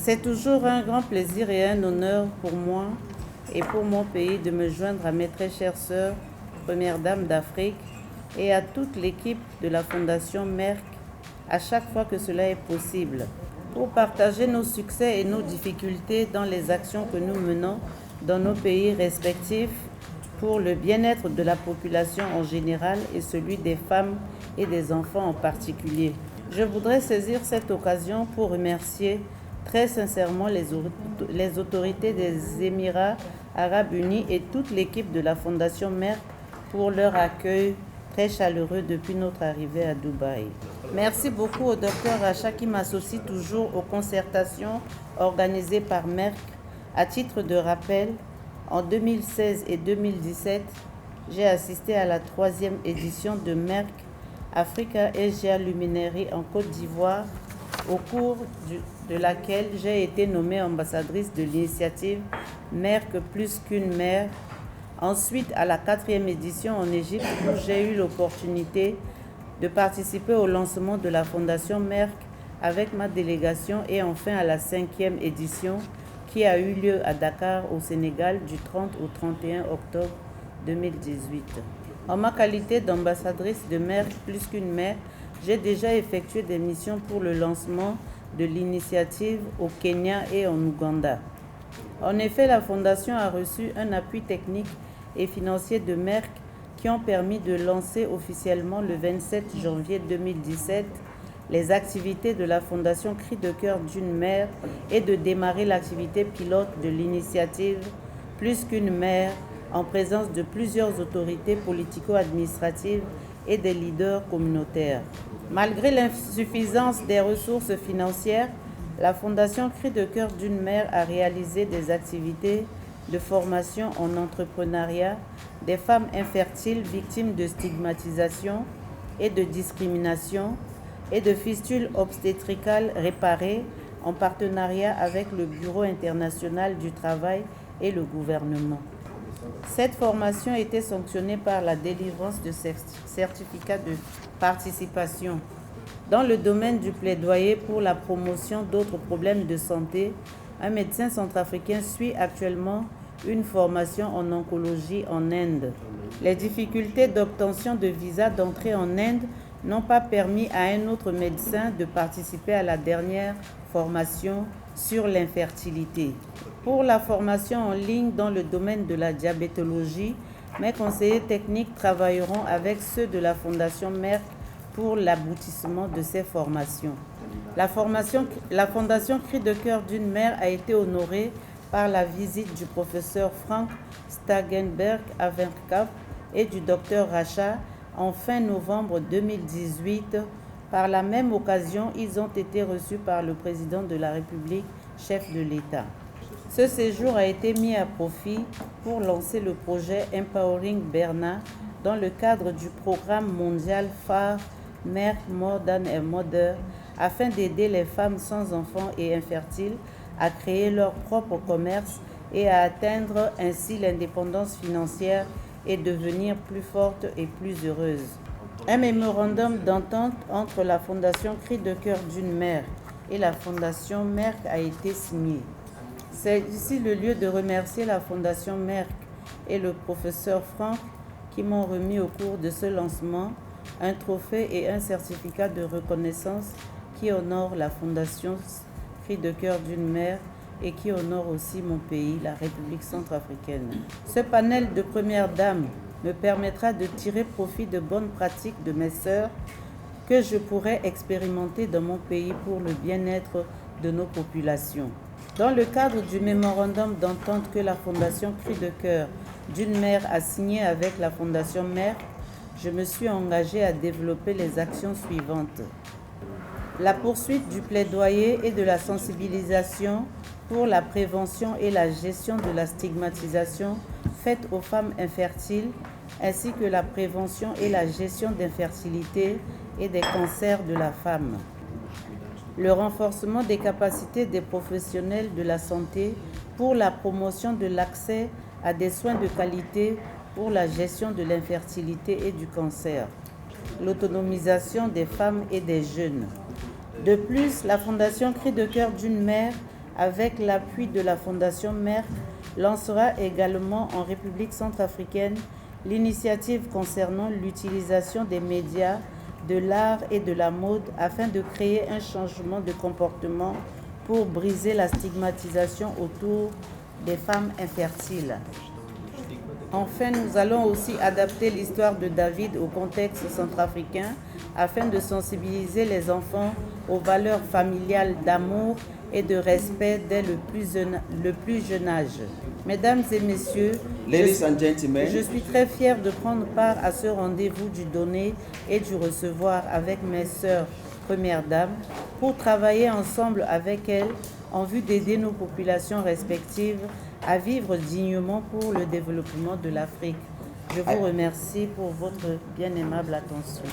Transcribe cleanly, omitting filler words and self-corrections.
C'est toujours un grand plaisir et un honneur pour moi et pour mon pays de me joindre à mes très chères sœurs, Première Dame d'Afrique, et à toute l'équipe de la Fondation Merck à chaque fois que cela est possible, pour partager nos succès et nos difficultés dans les actions que nous menons dans nos pays respectifs pour le bien-être de la population en général et celui des femmes et des enfants en particulier. Je voudrais saisir cette occasion pour remercier très sincèrement les autorités des Émirats arabes unis et toute l'équipe de la Fondation Merck pour leur accueil très chaleureux depuis notre arrivée à Dubaï. Merci beaucoup au docteur Racha qui m'associe toujours aux concertations organisées par Merck. À titre de rappel, en 2016 et 2017, j'ai assisté à la 3e édition de Merck Africa Asia Luminary en Côte d'Ivoire, au cours de laquelle j'ai été nommée ambassadrice de l'initiative Merck plus qu'une mère. Ensuite, à la 4e édition en Égypte, où j'ai eu l'opportunité de participer au lancement de la Fondation Merck avec ma délégation, et enfin à la 5e édition qui a eu lieu à Dakar au Sénégal du 30 au 31 octobre 2018. En ma qualité d'ambassadrice de Merck plus qu'une mère, j'ai déjà effectué des missions pour le lancement de l'initiative au Kenya et en Ouganda. En effet, la Fondation a reçu un appui technique et financier de Merck qui ont permis de lancer officiellement le 27 janvier 2017 les activités de la Fondation Cri de cœur d'une mère et de démarrer l'activité pilote de l'initiative Plus qu'une mère en présence de plusieurs autorités politico-administratives et des leaders communautaires. Malgré l'insuffisance des ressources financières, la Fondation Cri de cœur d'une mère a réalisé des activités de formation en entrepreneuriat des femmes infertiles victimes de stigmatisation et de discrimination et de fistules obstétricales réparées en partenariat avec le Bureau international du travail et le gouvernement. Cette formation était sanctionnée par la délivrance de certificats de participation. Dans le domaine du plaidoyer pour la promotion d'autres problèmes de santé, un médecin centrafricain suit actuellement une formation en oncologie en Inde. Les difficultés d'obtention de visa d'entrée en Inde n'ont pas permis à un autre médecin de participer à la dernière formation sur l'infertilité. Pour la formation en ligne dans le domaine de la diabétologie, mes conseillers techniques travailleront avec ceux de la Fondation Merck pour l'aboutissement de ces formations. La Fondation Cri de cœur d'une mère a été honorée par la visite du professeur Frank Stagenberg à Verkap et du docteur Racha en fin novembre 2018. Par la même occasion, ils ont été reçus par le président de la République, chef de l'État. Ce séjour a été mis à profit pour lancer le projet Empowering Berna dans le cadre du programme mondial phare Merck More Than a Mother, afin d'aider les femmes sans enfants et infertiles à créer leur propre commerce et à atteindre ainsi l'indépendance financière et devenir plus fortes et plus heureuses. Un mémorandum d'entente entre la Fondation Cri de cœur d'une mère et la Fondation Merck a été signé. C'est ici le lieu de remercier la Fondation Merck et le professeur Frank qui m'ont remis au cours de ce lancement un trophée et un certificat de reconnaissance qui honore la Fondation Cri de cœur d'une mère et qui honore aussi mon pays, la République centrafricaine. Ce panel de premières dames me permettra de tirer profit de bonnes pratiques de mes sœurs que je pourrais expérimenter dans mon pays pour le bien-être de nos populations. Dans le cadre du mémorandum d'entente que la Fondation Cri de cœur d'une mère a signé avec la Fondation Merck, je me suis engagée à développer les actions suivantes. La poursuite du plaidoyer et de la sensibilisation pour la prévention et la gestion de la stigmatisation faite aux femmes infertiles, ainsi que la prévention et la gestion d'infertilité et des cancers de la femme. Le renforcement des capacités des professionnels de la santé pour la promotion de l'accès à des soins de qualité pour la gestion de l'infertilité et du cancer. L'autonomisation des femmes et des jeunes. De plus, la Fondation Cri de cœur d'une mère avec l'appui de la Fondation Merck, lancera également en République centrafricaine l'initiative concernant l'utilisation des médias, de l'art et de la mode afin de créer un changement de comportement pour briser la stigmatisation autour des femmes infertiles. Enfin, nous allons aussi adapter l'histoire de David au contexte centrafricain afin de sensibiliser les enfants aux valeurs familiales d'amour et de respect dès le plus jeune âge. Mesdames et messieurs, je suis très fière de prendre part à ce rendez-vous du donner et du recevoir avec mes sœurs premières dames pour travailler ensemble avec elles en vue d'aider nos populations respectives à vivre dignement pour le développement de l'Afrique. Je vous remercie pour votre bien aimable attention.